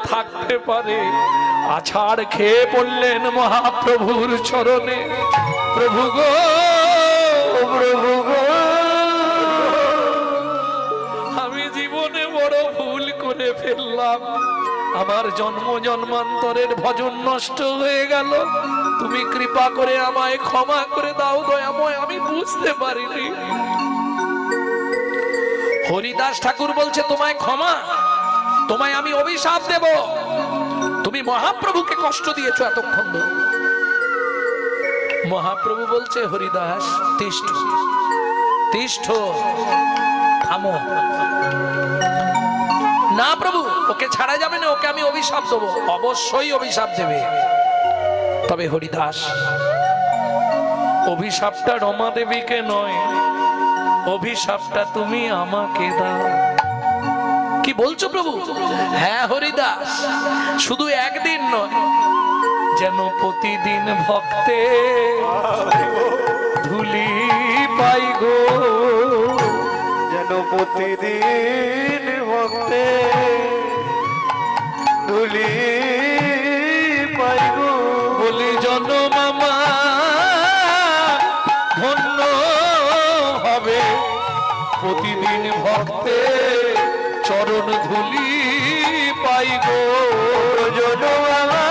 থাকতে পারে। আছাড় খেয়ে পড়লেন মহাপ্রভুর চরণে। প্রভু গো, প্রভু গো, আমি জীবনে বড় ভুল করে ফেললাম। আমার জন্ম জন্মান্তরের ভজন নষ্ট হয়ে গেল। তুমি কৃপা করে আমায় ক্ষমা করে দাও দয়াময়, আমি বুঝতে পারিনি। হরিদাস ঠাকুর বলছে তোমায় ক্ষমা, তোমায় আমি অভিশাপ দেব। তুমি মহাপ্রভুকে কষ্ট দিয়েছো এতক্ষণ ধরে। মহাপ্রভু বলছে হরিদাস তিষ্ঠ, তিষ্ঠ, থামো। না প্রভু, ওকে ছাড়া যাবে না, ওকে আমি অভিশাপ দেবো। অবশ্যই অভিশাপ দেবে, তবে হরিদাস অভিশাপটা রমা দেবীকে নয়, অভিশাপটা তুমি আমাকে দাও। কি বলছো প্রভু? হ্যাঁ হরিদাস, শুধু একদিন নয়, যেন প্রতিদিন ভক্তে ধুলি পাই গো, যেন প্রতিদিন ভক্তে ধুলি পাই গো। বলি জনম আমার ধন্য হবে, প্রতিদিন ভক্তে চরণ ধুলি পাই গো। জনম আমার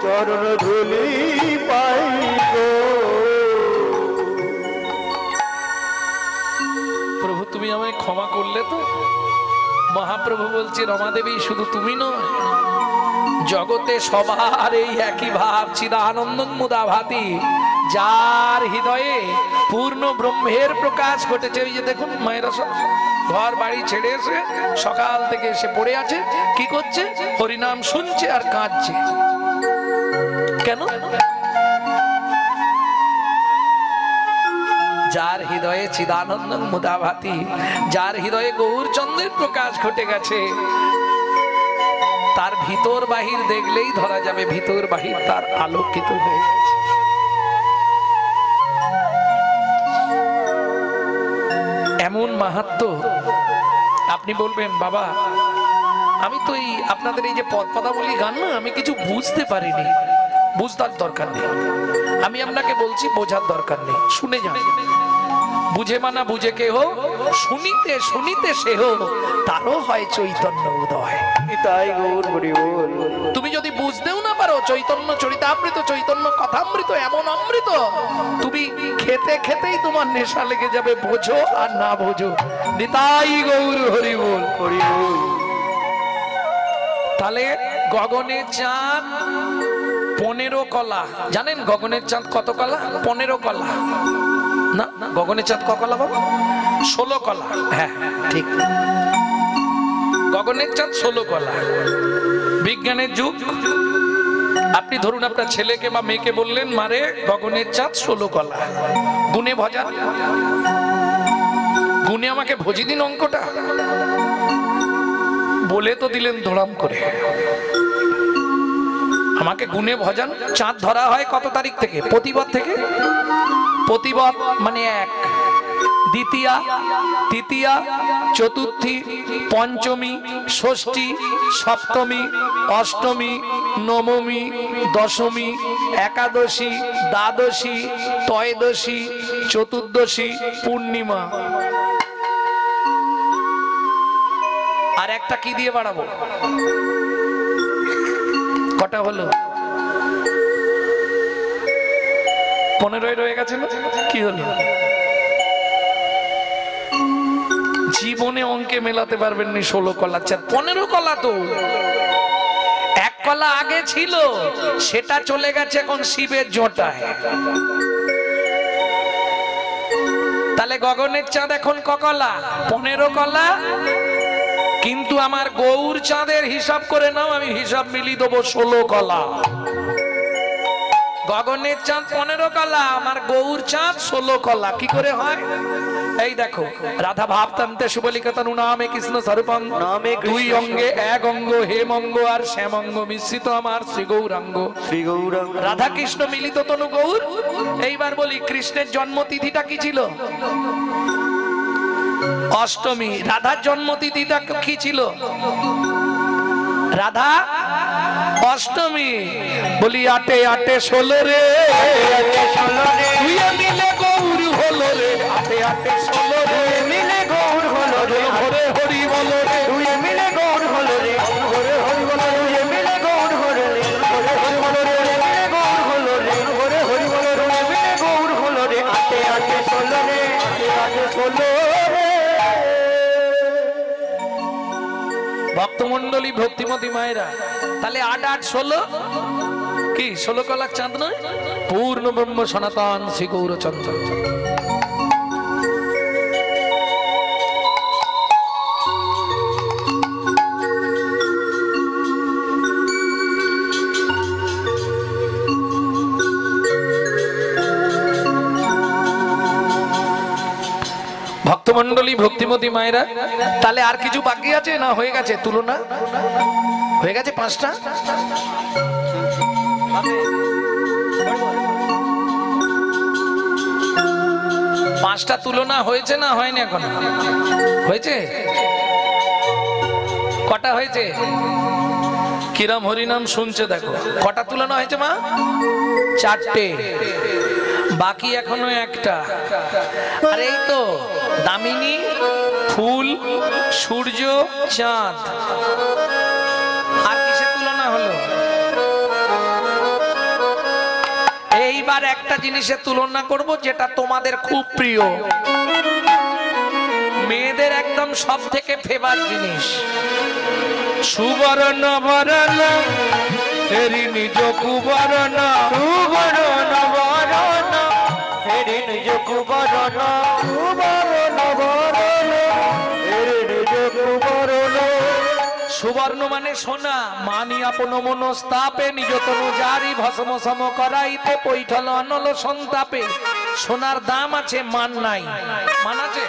চরণ ধুলি পাই গো। প্রভু তুমি আমায় ক্ষমা করলে তো? মহাপ্রভু বলছে রমাদেবী শুধু তুমি নয়, জগতে সবার এই একই ভাব, চিদানন্দন মুদা ভাতি। যার হৃদয়ে পূর্ণ ব্রহ্মের প্রকাশ ঘটেছে। ওই যে দেখুন মায়েরা সব ঘর বাড়ি ছেড়ে এসে সকাল থেকে এসে পড়ে আছে, কি করছে? হরিনাম শুনছে আর কাঁদছে। কেন? যার হৃদয়ে চিদানন্দন মুদাভাতি, যার হৃদয়ে গৌরচন্দ্রের প্রকাশ ঘটে গেছে, তার ভিতর বাহির দেখলেই ধরা যাবে ভিতর বাহির তার আলোকিত হয়ে গেছে। এমন মাহাত্ম্য। আপনি বলবেন বাবা আমি তো এই আপনাদের এই যে পদাবলী গান না, আমি কিছু বুঝতে পারিনি। বুঝতার দরকার নেই, আমি আপনাকে বলছি বোঝার দরকার নেই, শুনে যান। বুঝে মানা বুঝে কেহ, শুনিতে শুনিতে সেহ, তারও হয় চৈতন্য উদয়। তাই গৌর হরি বল। তুমি যদি বুঝতেও না পারো, চৈতন্য চরিতামৃত, চৈতন্য কথামৃত এমন অমৃত, তুমি খেতে খেতেই তোমার নেশা লেগে যাবে, বোঝো আর না বোঝো। নিতাই গৌর হরি বল, হরি বল। তাহলে গগনের চাঁদ 15 কলা, জানেন গগনের চাঁদ কত কলা? 15 কলা না, গগনের চাঁদ ক কলা বাবা? 16 কলা। হ্যাঁ ঠিক, গগনের চাঁদ 16 কলা। বিজ্ঞানের যুগ, আপনি ধরুন আপনার ছেলেকে বা মেয়েকে বললেন মারে গগনের চাঁদ 16 কলা, গুনে ভজা, গুনে আমাকে ভজি দিন অঙ্কটা। বলে তো দিলেন ধরাম করে, আমাকে গুনে ভজান। চাঁদ ধরা হয় কত তারিখ থেকে? প্রতিপদ থেকে। প্রতিপদ মানে 1, দ্বিতীয়া, তৃতীয়া, চতুর্থী, পঞ্চমী, ষষ্ঠী, সপ্তমী, অষ্টমী, নবমী, দশমী, একাদশী, দ্বাদশী, ত্রয়োদশী, চতুর্দশী, পূর্ণিমা। আর একটা কি দিয়ে বাড়াবো? কটা হলো? 15 রয়ে গেছে না? কি হলো? জীবনে অঙ্কে মেলাতে পারবেন না 16 কলা চাঁদ। 15 কলা তো 1 কলা আগে ছিল, সেটা চলে গেছে এখন শিবের জটায়। তাহলে গগনের চাঁদ এখন ক কলা? 15 কলা। কিন্তু আমার গৌর চাঁদের হিসাব করে নাও, আমি হিসাব মিলিয়ে দেবো 16 কলা। গগনের চাঁদ 15 কলা, আমার গৌর চাঁদ 16 কলা। কি করে হয়? এই দেখো, রাধা ভাবতান্তে সুবলিকাতনু নামে কৃষ্ণ স্বরূপম, নামে কৃষ্ণ দুই অঙ্গে এক অঙ্গ, হেমঙ্গ আর শ্যামঙ্গ মিশ্রিত আমার শ্রী গৌরাঙ্গ। শ্রী গৌরাঙ্গ রাধা কৃষ্ণ মিলিত তনু গৌর। এইবার বলি, কৃষ্ণের জন্মতিথিটা কি ছিল? অষ্টমী। রাধার জন্মতিথিটা কি ছিল? রাধা অষ্টমী। বলি 8 8 16 রে, 16 রে, দুই মিলে গৌর হলো রে। 8 8 16 রে, মিলে গৌর হলো রে, হরে হরি বলো রে। দুই মিলে গৌর হলো রে, হরে হরি বলো রে, দুই মিলে গৌর হলো রে, হরে হরি বলো রে, মিলে গৌর হলো রে, হরে হরি বলো রে, মিলে গৌর হলো রে। 8 8 16 রে, 8 8 16 রে। ভক্তমন্ডলী, ভক্তিমতী মায়েরা, তাহলে 8 8 16 কি 16 কলার চাঁদ নয়? পূর্ণ ব্রহ্ম সনাতন শ্রী গৌরচন্দ্র। ভক্তমন্ডলী, ভক্তিমতী মায়েরা, তাহলে আর কিছু বাকি আছে না হয়ে গেছে? তুলনা হয়ে গেছে 5টা। পাঁচটা তুলনা হয়েছে না হয়নি? এখন হয়েছে। কটা হয়েছে? কিরম হরিনাম শুনছে দেখো। কটা তুলনা হয়েছে মা? 4টে। বাকি এখনো একটা। আর এই তো দামিনী, ফুল, সূর্য, চাঁদ। আর কিসের তুলনা হলো? এইবার একটা জিনিসের তুলনা করব যেটা তোমাদের খুব প্রিয়, মেয়েদের একদম সব থেকে ফেভার জিনিস। সুবর্ণ বরণ হেরি নিজ কুবরণ, সুবর্ণ বরণ হেরি নিজ কুবরণ, সুবর্ণ বরণ হেরি নিজ কুবরণ। সুবর্ণ মানে সোনা, মানি আপন মনস্তাপে নিজ তনু জারি ভস্ম সম করাইতে পৈঠল অনল সন্তাপে। সোনার দাম আছে, মান নাই। মান আছে?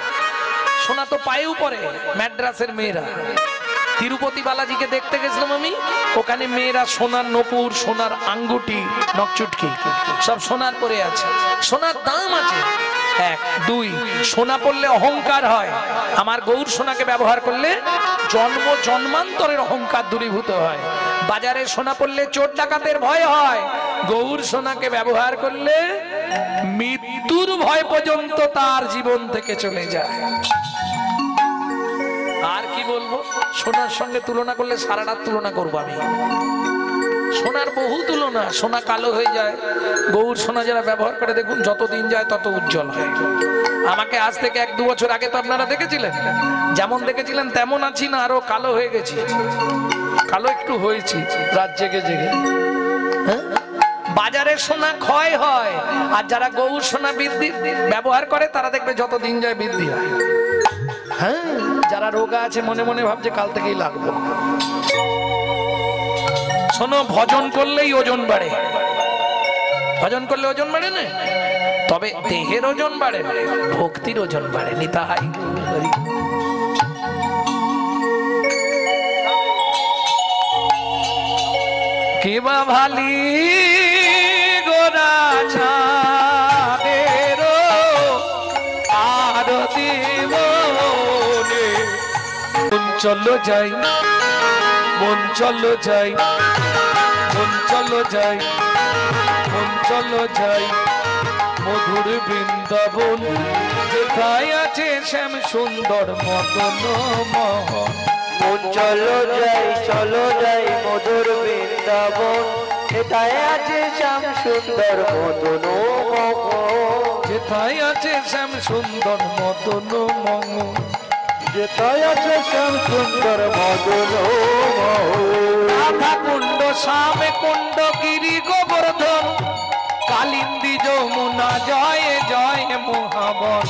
সোনা তো পায়েও পড়ে। ম্যাড্রাসের মেয়েরা, তিরুপতি বালাজিকে দেখতে গেছিলাম আমি, ওখানে মেয়েরা সোনার নপুর, সোনার আঙ্গুটি, নকচুটকি সব সোনার পরে আছে। সোনার দাম আছে। 1 2 সোনা পড়লে অহংকার হয়। আমার গৌর সোনাকে ব্যবহার করলে জন্ম জন্মান্তরের অহংকার দূরীভূত হয়। বাজারে সোনা পড়লে চোর ডাকাতের ভয় হয়। গৌর সোনাকে ব্যবহার করলে মৃত্যুর ভয় পর্যন্ত তার জীবন থেকে চলে যায়। আর কি বলবো? সোনার সঙ্গে তুলনা করলে সারা রাত তুলনা করবো আমি। সোনার বহু তুলনা। সোনা কালো হয়ে যায়। গৌর সোনা যারা ব্যবহার করে দেখুন, যত দিন যায় তত উজ্জ্বল হয়। আমাকে আজ থেকে 1 2 বছর আগে তো আপনারা দেখেছিলেন, যেমন দেখেছিলেন তেমন আছি না, আরো কালো হয়ে গেছি। কালো একটু হয়েছি রাত জেগে জেগে। হ্যাঁ, বাজারে সোনা ক্ষয় হয়, আর যারা গৌর সোনা বৃদ্ধি ব্যবহার করে তারা দেখবে যত দিন যায় বৃদ্ধি হয়। হ্যাঁ, যারা রোগা আছে মনে মনে ভাবছে কাল থেকেই লাগবে। শোনো, ভজন করলেই ওজন বাড়ে। ভজন করলে ওজন বাড়ে না, তবে দেহের ওজন বাড়ে না, ভক্তির ওজন বাড়ে। নিতাই হরি। কেবা ভালি গোরা ছাদের আর দিব মন চলো যাই, মন চলো যাই, মন চলো যাই, মন চলো যাই মধুর বৃন্দাবন, যেথায় আছে শ্যাম সুন্দর মদন মোহন। মন চলো যাই মধুর বৃন্দাবন, যেথায় আছে শ্যাম সুন্দর মদন মোহন। যেথায় আছে শ্যাম সুন্দর মদন মোহন, যেথায় আছে শ্যাম সুন্দর মদন মোহন। রাধা কুণ্ড শ্যামে কুণ্ড গিরি গোবর্ধন, কালিন্দী যমুনা জয় জয় মহাবন।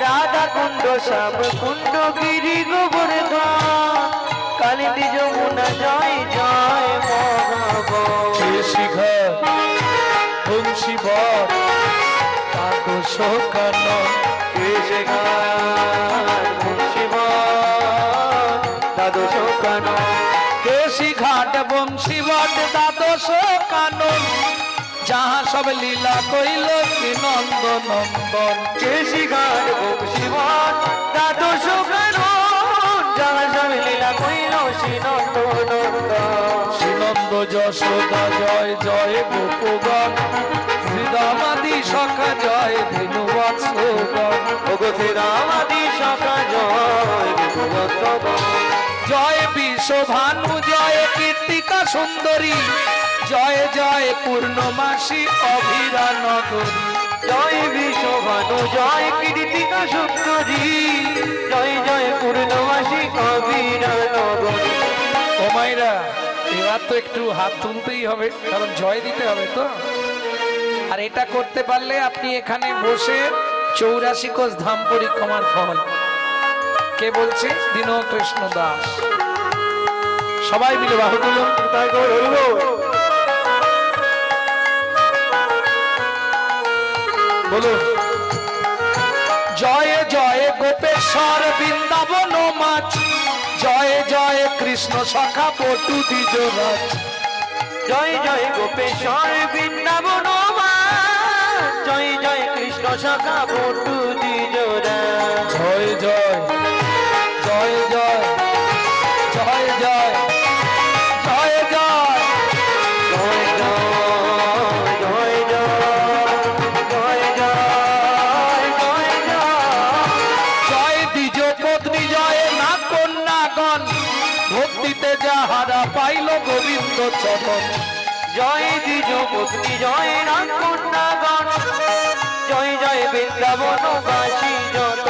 রাধা কুণ্ড শ্যাম কুণ্ড গিরি গোবর্ধন, কালিন্দী যমুনা জয় জয় মহাবন। শিখর বংশীবর দ্বাদশ কানন কেশে ঘাট বংশীবর দ্বাদশ কানন কেশি ঘাট বংশীবট দ্বাদশ কানন যাহা সব লীলা কইল কি নন্দ নন্দন কেশি ঘাট বংশীবর দ্বাদশ কানন যাহা সব লীলা কইল শ্রীনন্দ নন্দন শ্রীনন্দ যশোদা জয় জয় গোপগণ শ্রীরামাদি সখা জয় ধেনু বৎসগণ ওগো শ্রীরামাদি সখা জয় বিভুবৎসগণ জয় বিশ্বভানু জয় কীর্তিকা সুন্দরী জয় জয় পূর্ণমাসী অভিরা নগরী জয় বিশ্বভানু জয় কীর্তিকা সুন্দরী জয় জয় পূর্ণমাসী কবিরা নগরী। ও মাইরা এবার তো একটু হাত তুলতেই হবে, কারণ জয় দিতে হবে তো। আর এটা করতে পারলে আপনি এখানে বসে 84 কোষ ধাম পরিক্রমার ফল। কে বলছে? দীনকৃষ্ণ দাস। সবাই মিলে বাহু তুলুন। তাই গো হইলো বলুন জয় জয় গোপেশ্বর বৃন্দাবন মাছ জয় জয় কৃষ্ণ সখা পটু দ্বিজরাজ জয় জয় গোপেশ্বর বৃন্দাবন মাছ জয় জয় কৃষ্ণ সখা বটু দ্বিজরা জয় জয় জয় জয় জয় জয় জয় জয় জয় জয় জয় জয় জয় জয় জয় দ্বিজ পত্নী জয় না কন্যাগণ ভক্তিতে যাহারা পাইল গোবিন্দ চরণ জয় দ্বিজ পত্নী জয় রামকন্যাগণ জয় জয় বৃন্দাবন বাসী যত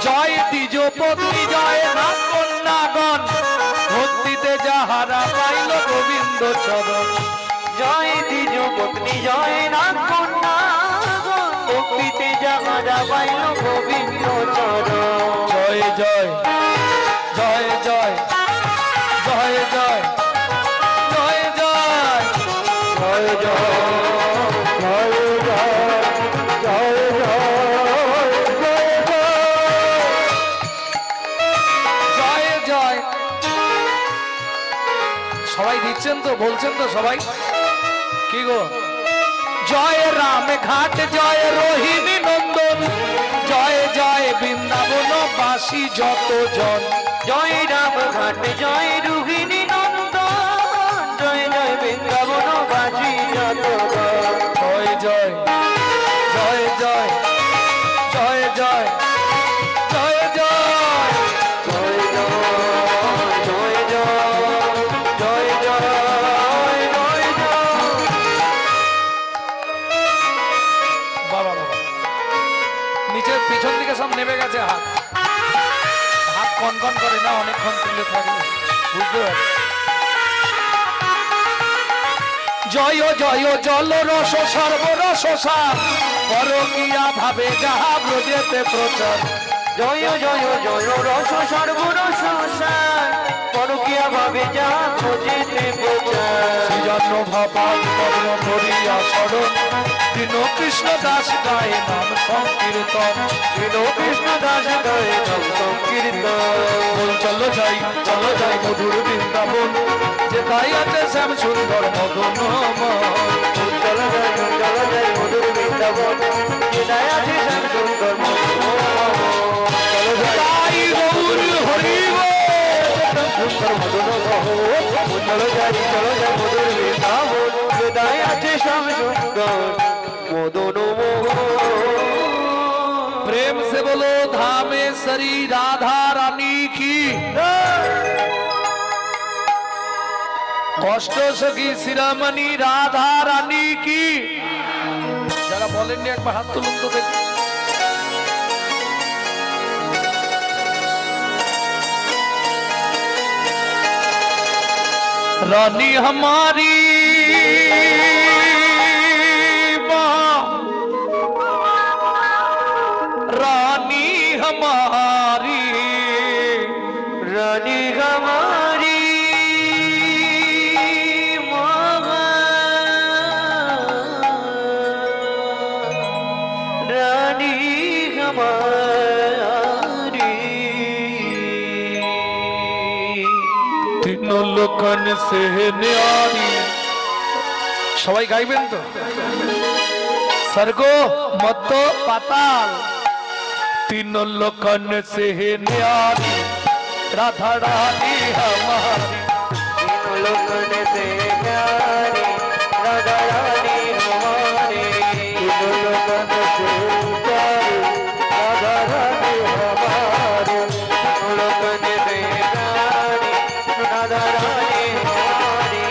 জয় দ্বিজ পত্নী জয় না কন্যাগণ ভক্তিতে যাহারা পাইল গোবিন্দ চরণ জয় দ্বিজ পত্নী জয় রামকন্যাগণ ভক্তিতে যাহারা পাইল গোবিন্দ চরণ জয় জয় জয় জয় জয় জয় জয় জয় জয় জয় জয় জয় জয় জয় জয়। সবাই দিচ্ছেন তো, বলছেন তো সবাই? কি গো? জয় রাম ঘাট জয় রোহিণী নন্দন জয় জয় বৃন্দাবন বাসী যত জন জয় রাম ঘাট জয় রোহিণী নন্দন জয় জয় বৃন্দাবন বাজি যত জয় জয় জয় জয় জয় জয় জয় জয় জয় জয় জয় জয় জয় জয় জয় বাবা বাবা নিচের পিছন দিকে সব নেমে গেছে হাত হাত কনকন করে না, অনেকক্ষণ তুলে থাকবে, বুঝতে পারছি। জয় জয় জল রস সর্বরস সার পরকিয়া ভাবে যাহা ব্রজেতে প্রচার জয় জয় জয় রস সর্বরস সার পরকিয়া ভাবে যা খোঁজেতে প্রচার সৃজন ভাবান কর্ম করিয়া স্মরণ দীন কৃষ্ণ দাস গায়ে নাম সংকীর্তন দীন কৃষ্ণ দাস গায়ে নাম সংকীর্তন বল চলো যাই মধুর বৃন্দাবন যে তাই আছে শ্যাম সুন্দর মদন চলো যাই মধুর বৃন্দাবন যেটাই আছে শ্যাম সুন্দর চলো তাই গৌর হরিব সুন্দর মদন চলো যাই মধুর বৃন্দাবন যেটাই আছে শ্যাম সুন্দর মদন प्रेम से बोलो धामेश्वरी राधा रानी की কষ্ট সখী শিরামণি রাধা রানী কি। যারা বলেননি একবার হাত তুলুন তো দেখি। रानी हमारी रानी हमारी रानी हमारी लोकन से न्यारी। সবাই গাইবেন তো? স্বর্গ মত্ত পাতাল तीनों लोकन से न्यारी राधा रानी हमारी। तीनों लोकन से न्यारी राधा रानी हमारी। तीनों लोकन से न्यारी राधा रानी हमारी। तीनों लोकन से न्यारी राधा रानी हमारी।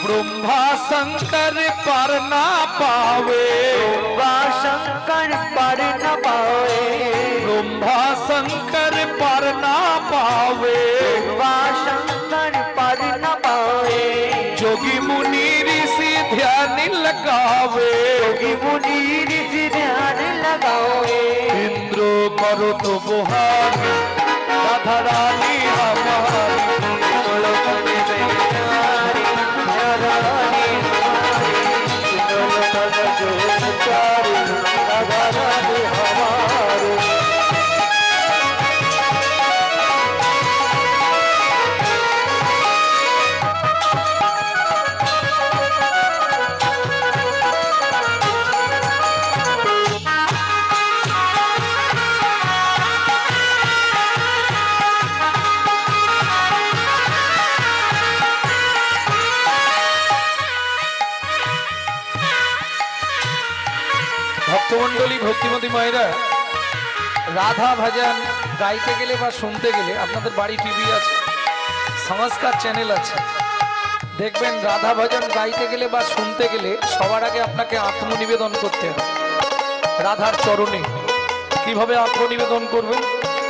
ब्रह्मा शंकर पर ना पावे। ब्रह्मा शंकर पर न पावे। ब्रह्मा शंकर पर ना पावे। ब्रह्मा शंकर पर न पावे। जोगी मुनि ऋषि ध्यान लगावे। योगी मुनि ऋषि ध्यान लगावे। इंद्रो करो तो बुहारी राधा रानी हमारी। तीनों लोकन से न्यारी राधा रानी हमारी। तीनों लोकन से न्यारी राधा रानी हमारी। ভক্তমণ্ডলী ভক্তিমতী মায়েরা, রাধা ভজন গাইতে গেলে বা শুনতে গেলে আপনাদের বাড়ি টিভি আছে, সংস্কার চ্যানেল আছে, দেখবেন রাধা ভজন গাইতে গেলে বা শুনতে গেলে সবার আগে আপনাকে আত্মনিবেদন করতে হবে রাধার চরণে। কিভাবে আত্মনিবেদন করবেন?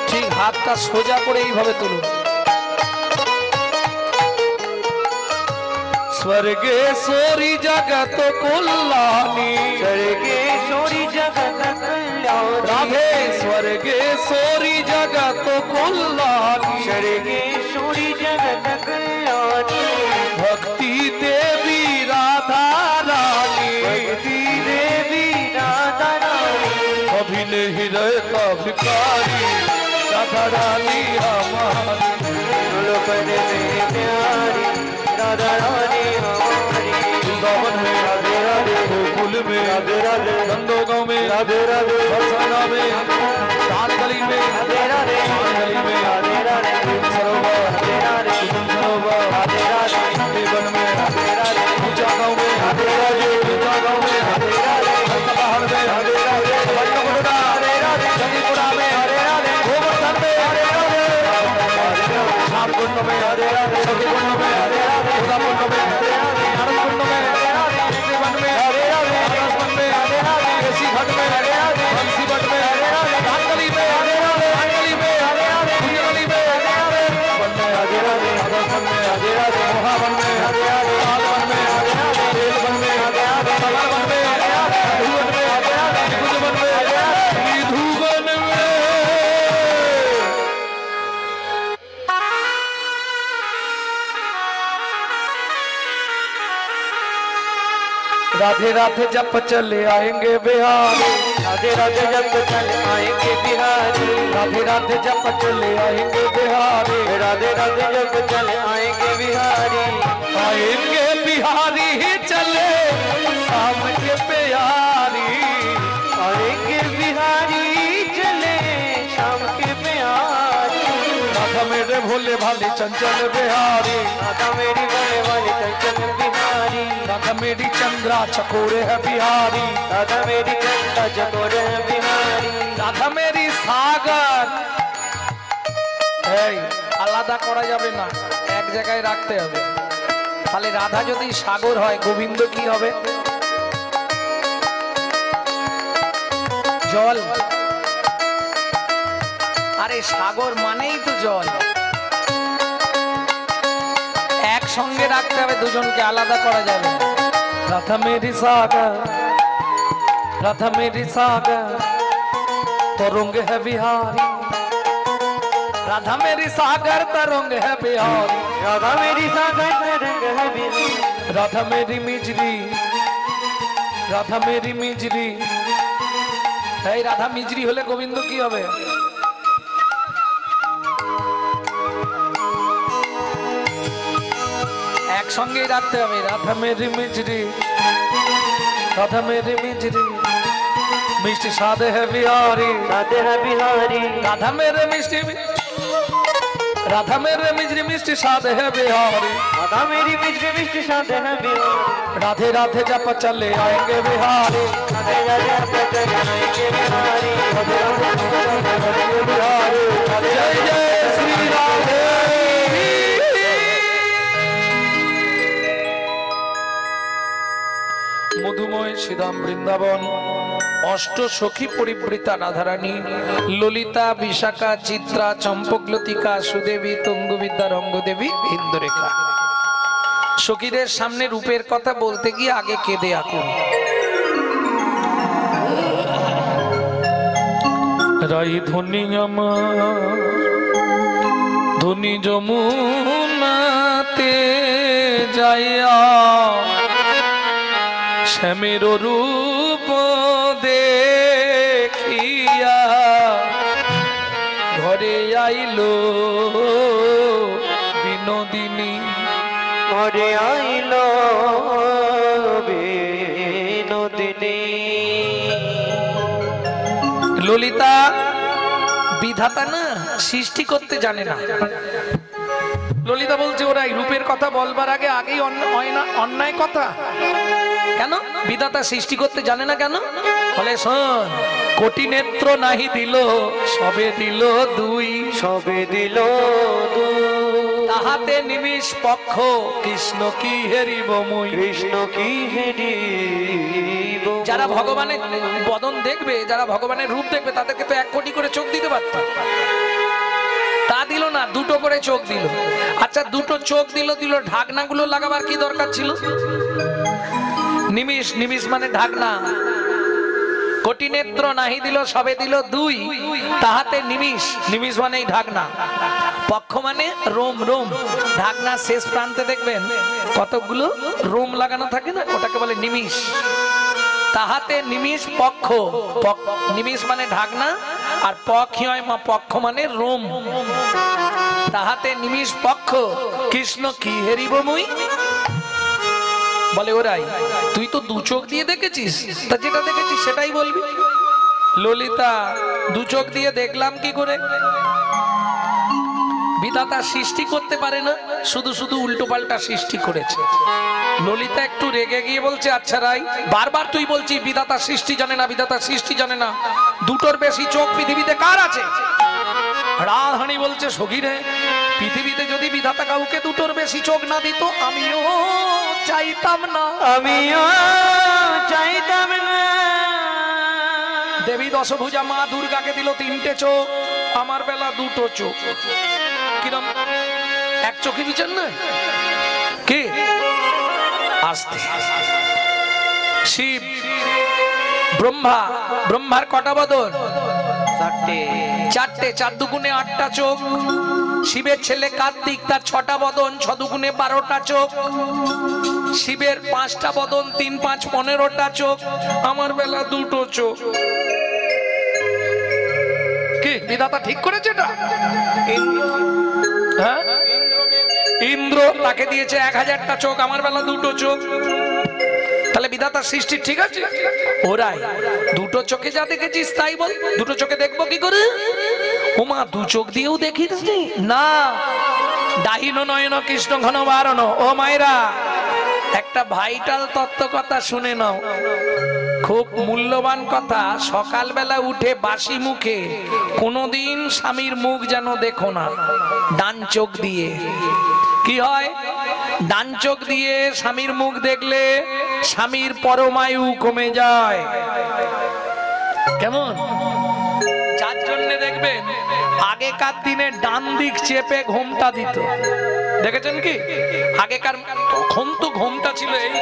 ঠিক হাতটা সোজা করে এইভাবে তুলুন। स्वर्गेश्वरी जगत कल्याणी। स्वर्गेश्वरी जगत कल्याणी। राधे स्वर्गेश्वरी जगत कल्याणी। स्वर्गेश्वरी जगत कल्याणी। भक्ति देवी राधा रानी। भक्ति देवी राधा रानी। अभिन हृदय का भिखारी राधा रानी हमारी। लोकन से न्यारी राधा रानी हमारी। वृंदावन में राधे राधे, गोकुल में राधे राधे, नंदोगांव में राधे राधे, बरसाना में, दानगली में राधे राधे, दानगली में राधे राधे, सरोवर राधे राधे, सरोवर राधे राधे, देवन में राधे राधे, ऊंचा गांव में राधे राधे, ऊंचा गांव में राधे राधे, पहाड़ में राधे राधे, बल्लभगढ़ राधे राधे, जंगीपुरा में राधे राधे, गोवर्धन में राधे राधे, श्यामकुंड में राधे राधे, सखीकुंड में राधे राधे, उदाकुंड में राधे राधे, नारदकुंड में राधे राधे, वन में राधे राधे, आकाशवन में राधे राधे, ऋषि घाट में राधे राधे, बंसी घाट में राधे राधे, धानगली में राधे राधे, धानगली में राधे राधे, कुंजगली में राधे राधे, वन में राधे राधे, आकाशवन में राधे राधे, मोहावन में राधे राधे, तालवन में राधे राधे, बेलवन में राधे राधे, तलावन में राधे राधे, धुवन में राधे राधे, कुंजवन में राधे राधे, निधुवन में राधे राधे जप चले आएंगे बिहारी। राधे राधे जब चल आएंगे बिहारी। राधे राधे जप चले आएंगे बिहारी। राधे राधे जब चल आएंगे बिहारी। आएंगे बिहारी ही चले शाम के प्यारी। आएंगे बिहारी चले शाम के प्यारी। राधा मेरे भोले भाले चंचल बिहारी। राधा मेरी भोले वाली चंचल बिहारी। राधा मेरी चंद्रा चकोरे है बिहारी। राधा मेरी चंद्रा चकोरे है बिहारी। राधा मेरी सागर। এই আলাদা করা যাবে না, এক জায়গায় রাখতে হবে। তাহলে রাধা যদি সাগর হয়, গোবিন্দ কি হবে? জল। আরে সাগর মানেই তো জল। একসঙ্গে রাখতে হবে, দুজনকে আলাদা করা যাবে না। রাধা মেরি সাগর राधा मेरी सागर तरंग है बिहारी, राधा मेरी सागर तरंग है बिहारी, राधा मेरी सागर तरंग है बिहारी, राधा मेरी मिजरी, राधा मेरी मिजरी। এই রাধা মিজরি হলে গোবিন্দ কি হবে? একসঙ্গেই রাখতে হবে। রাধা মেরি মিজরি, राधा मेरी मिजरी, मिष्टी सादे है बिहारी, सादे है बिहारी, राधा मेरे मिष्टी, राधा मेरे मिजरी मिष्टी सादे है बिहारी, राधा मेरी मिष्टी मिष्टी सादे है बिहारी, राधे राधे जप चले आएंगे बिहारी, राधे राधे जप चले आएंगे बिहारी, राधे राधे जप चले आएंगे बिहारी, जय जय श्री राधे। मधुमय श्रीधाम वृंदावन अष्ट सखी परिवृता राधारानी ललिता विशाखा चित्रा चंपकलतिका सुदेवी तुंगविद्या रंगदेवी इंदुरेखा। सखीদের সামনে রূপের কথা বলতে গিয়ে আগে কেঁদে আকুল। রাই ধনী আমার ধনী যমুনাতে যাইয়া শ্যামের রূপ দেখিয়া ঘরে আইলো বিনোদিনী, ঘরে আইলো বিনোদিনী। ললিতা বিধাতা না, সৃষ্টি করতে জানে না। ললিতা বলছে ওরাই রূপের কথা বলবার আগে আগেই অন্যায় কথা কেন? বিধাতা সৃষ্টি করতে জানে না কেন? বলে শোন, কোটি নেত্র নাহি দিল সবে দিল দুই, সবে দিল দুই, তাহাতে নিমিষ পক্ষ কৃষ্ণ কি হেরিব মুই, কৃষ্ণ কি হেরিব। যারা ভগবানের বদন দেখবে, যারা ভগবানের রূপ দেখবে, তাদেরকে তো 1 কোটি করে চোখ দিতে পারতাম, তা দিল না, 2টো করে চোখ দিল। আচ্ছা 2টো চোখ দিল, ঢাকনাগুলো লাগাবার কি দরকার ছিল? নিমিষ, নিমিষ মানে ঢাকনা। কোটি নেত্র নাহি দিল সবে দিল দুই, তাহাতে নিমিষ, নিমিষ মানে ঢাকনা, পক্ষ মানে রোম, রোম। ঢাকনা শেষ প্রান্তে দেখবেন কতগুলো রোম লাগানো থাকে না, ওটাকে বলে নিমিষ। তাহাতে নিমিষ পক্ষ, নিমিষ মানে ঢাকনা, আর পক্ষ মানে রোম। তাহাতে নিমিষ পক্ষ কৃষ্ণ কি হেরিব মুই। বলে ওরাই তুই তো 2 চোখ দিয়ে দেখেছিস, তা যেটা দেখেছিস সেটাই বলবি। ললিতা 2 চোখ দিয়ে দেখলাম কি করে? বিধাতা সৃষ্টি করতে পারে না, শুধু শুধু উল্টো পাল্টা সৃষ্টি করেছে। ললিতা একটু রেগে গিয়ে বলছে আচ্ছা রাই, বারবার তুই বলছিস বিধাতা সৃষ্টি জানে না, বিধাতা সৃষ্টি জানে না, 2টোর বেশি চোখ পৃথিবীতে কার আছে? রাধারানী বলছে সখী রে, পৃথিবীতে যদি বিধাতা কাউকে 2টোর বেশি চোখ না দিত আমিও চাইতাম না, আমিও চাইতাম না। দেবী দশভুজা মা দুর্গাকে দিল 3টে চোখ, আমার বেলা 2টো চোখ। কিরম 1 চোখে বিচার না কি? আস্তে শিব ব্রহ্মা, ব্রহ্মার কটা বদন? 4টে, 4 দুগুণে 8টা চোখ। শিবের ছেলে কার্তিক, তার 6টা বদন, 6 দুগুণে 12টা চোখ। শিবের 5টা বদন, 3 5 15টা চোখ, আমার বেলা 2টো চোখ। কি বিধাতা ঠিক করেছে এটা? হ্যাঁ, ইন্দ্র তাকে দিয়েছে 1000টা চোখ, আমার বেলা 2টো চোখ। তাহলে বিধাতার সৃষ্টি ঠিক আছে? ওরাই 2টো চোখে যা দেখেছিস তাই বল, 2টো চোখে দেখবো কি করে? ওমা 2 চোখ দিয়েও দেখিস না? দাহিনো নয়ন কৃষ্ণ ঘন বারণ। ও মায়েরা, একটা ভাইটাল তত্ত্ব কথা শুনে নাও, খুব মূল্যবান কথা। সকালবেলা উঠে বাসি মুখে কোনোদিন স্বামীর মুখ যেন দেখো না, ডান চোখ দিয়ে। কি হয়? ডান চোখ দিয়ে স্বামীর মুখ দেখলে স্বামীর পরমায়ু কমে যায়। কেমন? যার জন্য দেখবেন আগেকার দিনে ডান দিক চেপে ঘোমটা দিত, দেখেছেন কি? আগেকার তখন তো ঘোমটা ছিল এই,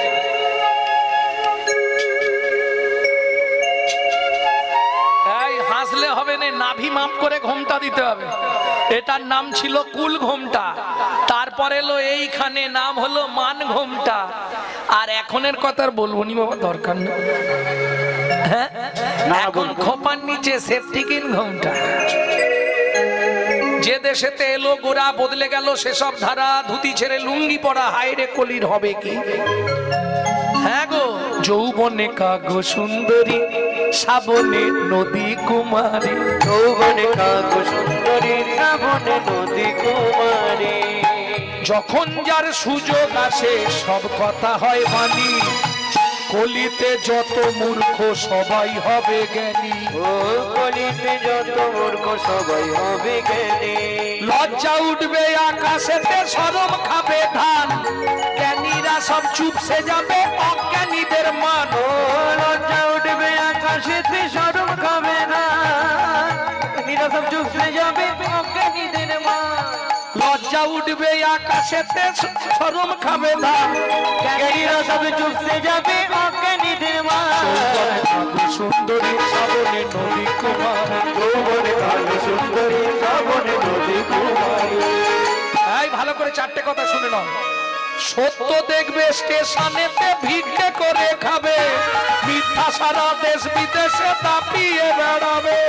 মানে নাভি মাপ করে ঘোমটা দিতে হবে। এটার নাম ছিল কুল ঘোমটা, তারপরে এলো এইখানে নাম হলো মান ঘোমটা। আর এখনের কথা আর বলবো নি বাবা, দরকার নেই। হ্যাঁ, এখন খোপার নিচে সেফটিকিন ঘোমটা। যে দেশেতে এলো গোরা বদলে গেল সেসব ধারা, ধুতি ছেড়ে লুঙ্গি পরা হায়রে কলির হবে কি। হ্যাঁ গো, যৌবনে কাগো সুন্দরী, শ্রাবণে নদী কুমারী, যৌবনে কাগো সুন্দরী, শ্রাবণে নদী কুমারী। যখন যার সুযোগ আসে সব কথা হয় মানি, কলিতে যত মূর্খ সবাই হবে জ্ঞানী। ও কলিতে যত মূর্খ সবাই হবে জ্ঞানী। লজ্জা উঠবে আকাশেতে, শরম খাবে ধান, জ্ঞানীরা সব চুপসে যাবে অজ্ঞানীদের মান। ও লজ্জা উঠবে আকাশেতে, শরম খাবে না, জ্ঞানীরা সব চুপসে যাবে অজ্ঞানীদের মান। লজ্জা উঠবে আকাশেতে, শরম খাবে ধান, জ্ঞানীরা সব চুপসে যাবে অজ্ঞানীদের মান। সুন্দরী শ্রাবণে নদী কুমার, যৌবনে কাগো সুন্দরী, শ্রাবণে নদী কুমারী। এই ভালো করে চারটে কথা শুনে নাও। সত্য দেখবে স্টেশনেতে ভিক্ষে করে খাবে, মিথ্যা সারা দেশ বিদেশে তাপিয়ে বেড়াবে।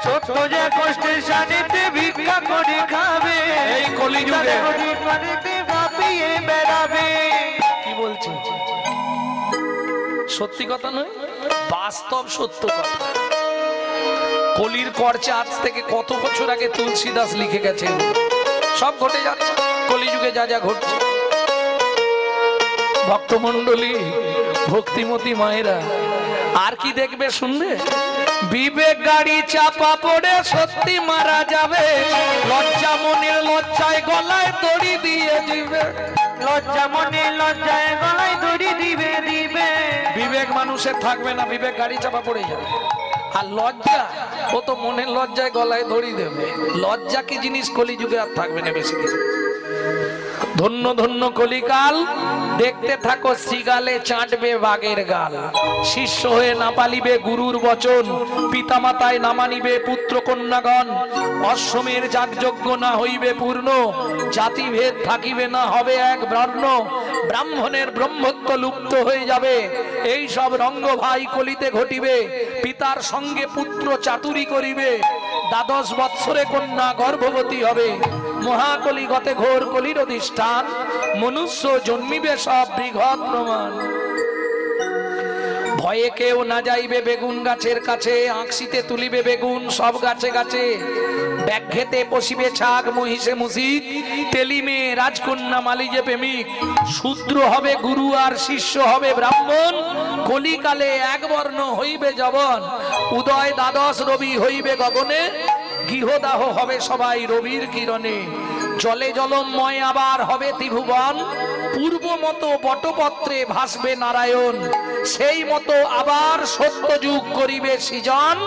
সত্য যে কষ্টের সানিতে ভিক্ষা করে খাবে, এই কলিযুগে পানিতে ভাপিয়ে বেড়াবে। কি বলছি সত্যি কথা নয়, বাস্তব সত্য কথা। কলির করছে আজ থেকে কত বছর আগে তুলসীদাস লিখে গেছেন, সব ঘটে যাচ্ছে কলিযুগে যা যা ঘটছে। ভক্তমণ্ডলী, ভক্তিমতী মায়েরা, আর কি দেখবে শুনবে? বিবেক গাড়ি চাপা পড়ে সত্যি মারা যাবে, লজ্জা মনের লজ্জায় গলায় দড়ি দিয়ে দিবে। লজ্জা মনে লজ্জায় গলায় দড়ি দিবে দিবে। বিবেক মানুষের থাকবে না, বিবেক গাড়ি চাপা পড়ে যাবে। আর লজ্জা, ও তো মনের লজ্জায় গলায় দড়ি দেবে। লজ্জা কি জিনিস কলিযুগে আর থাকবে না বেশি দিন। ধন্য ধন্য কলিকাল, দেখতে থাকো শ্রীগালে চাটবে বাগের গাল। শিষ্য হয়ে না পালিবে গুরুর বচন, পিতামাতায় না মানিবে পুত্র কন্যাগণ। অশ্বমের যাগযজ্ঞ না হইবে পূর্ণ, জাতিভেদ থাকিবে না হবে এক বর্ণ। ব্রাহ্মণের ব্রহ্মত্ব লুপ্ত হয়ে যাবে, এই সব রঙ্গ ভাই কলিতে ঘটিবে। পিতার সঙ্গে পুত্র চাতুরি করিবে, দ্বাদশ বৎসরে কন্যা গর্ভবতী হবে। মহাকলি গতে ঘোর কলির অধিষ্ঠান, মনুষ্য জন্মিবে সব বৃহৎ প্রমাণ। ভয়ে কেউ না যাইবে বেগুন গাছের কাছে, আঁকশিতে তুলিবে বেগুন সব গাছে গাছে। ব্যাঘ্যেতে পশিবে ছাগ মহিষে মুসিক, তেলিমে রাজকন্যা মালিজে প্রেমিক। শূদ্র হবে গুরু আর শিষ্য হবে ব্রাহ্মণ, কলিকালে এক বর্ণ হইবে যবন। উদয় দ্বাদশ রবি হইবে গগনে, গৃহদাহ হবে সবাই রবির কিরণে। জলে জলময় আবার হবে ত্রিভুবন, পূর্ব মতো বটপত্রে ভাসবে নারায়ণ। সেই মতো আবার সত্যযুগ করিবে সৃজন,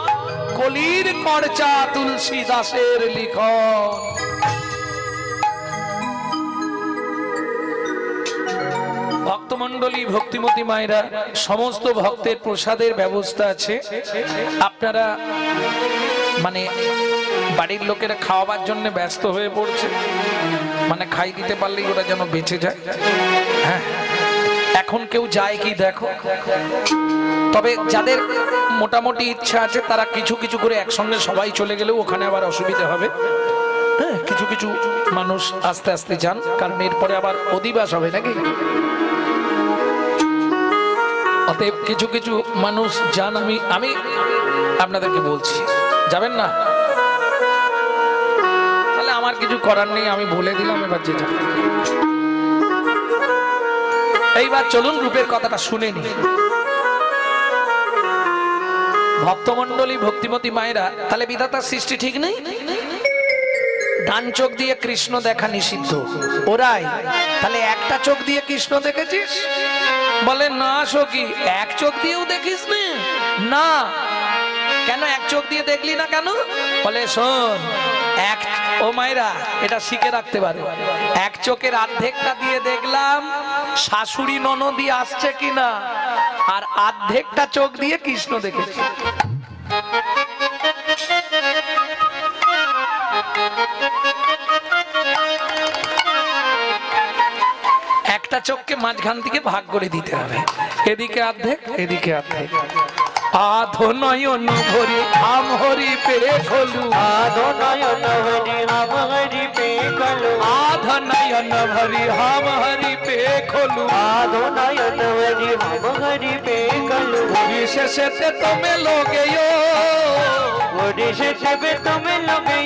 কলির কর্চা তুলসী দাসের লিখন। ভক্তমণ্ডলী, ভক্তিমতী মায়েরা, সমস্ত ভক্তের প্রসাদের ব্যবস্থা আছে। আপনারা মানে বাড়ির লোকেরা খাওয়াবার জন্য ব্যস্ত হয়ে পড়ছে, মানে খাই দিতে পারলেই ওরা যেন বেঁচে যায়। হ্যাঁ, এখন কেউ যায় কি দেখো। তবে যাদের মোটামুটি ইচ্ছা আছে তারা কিছু কিছু করে একসঙ্গে সবাই চলে গেলেও ওখানে আবার অসুবিধা হবে। হ্যাঁ, কিছু কিছু মানুষ আস্তে আস্তে যান, কারণ এরপরে আবার অধিবাস হবে নাকি। অতএব কিছু কিছু মানুষ যান, আমি আপনাদেরকে বলছি যাবেন না, তাহলে আমার কিছু করার নেই, আমি বলে দিলাম। এবার যেটা এইবার চলুন রূপের কথাটা শুনে নি। ভক্তমণ্ডলী, ভক্তিমতী মায়েরা, তাহলে বিধাতার সৃষ্টি ঠিক নেই। ডান চোখ দিয়ে কৃষ্ণ দেখা নিষিদ্ধ, ওরাই তাহলে একটা চোখ দিয়ে কৃষ্ণ দেখেছিস? বলে না সখী, এক চোখ দিয়েও দেখিস না। কেন এক চোখ দিয়ে দেখলি না কেন? বলে শোন, এক ও মায়েরা এটা শিখে রাখতে পারে, এক চোখের অর্ধেকটা দিয়ে দেখলাম শাশুড়ি ননদি আসছে কিনা, আর অর্ধেকটা চোখ দিয়ে কৃষ্ণ দেখেছি। একটা চোখকে মাঝখান থেকে ভাগ করে দিতে হবে, এদিকে অর্ধেক এদিকে অর্ধেক। আধো নয়ন ভরি আম হরি পে খোলু, আধো নয়ন হরি হাম হরি পে খোলু, আধো নয়ন ভরি হাম হরি পে খোলু, আধো নয়ন হরি হাম হরি পে খোলু। পরিশেষেতে তুমি লোগে পরিশেষে তুমি লোগে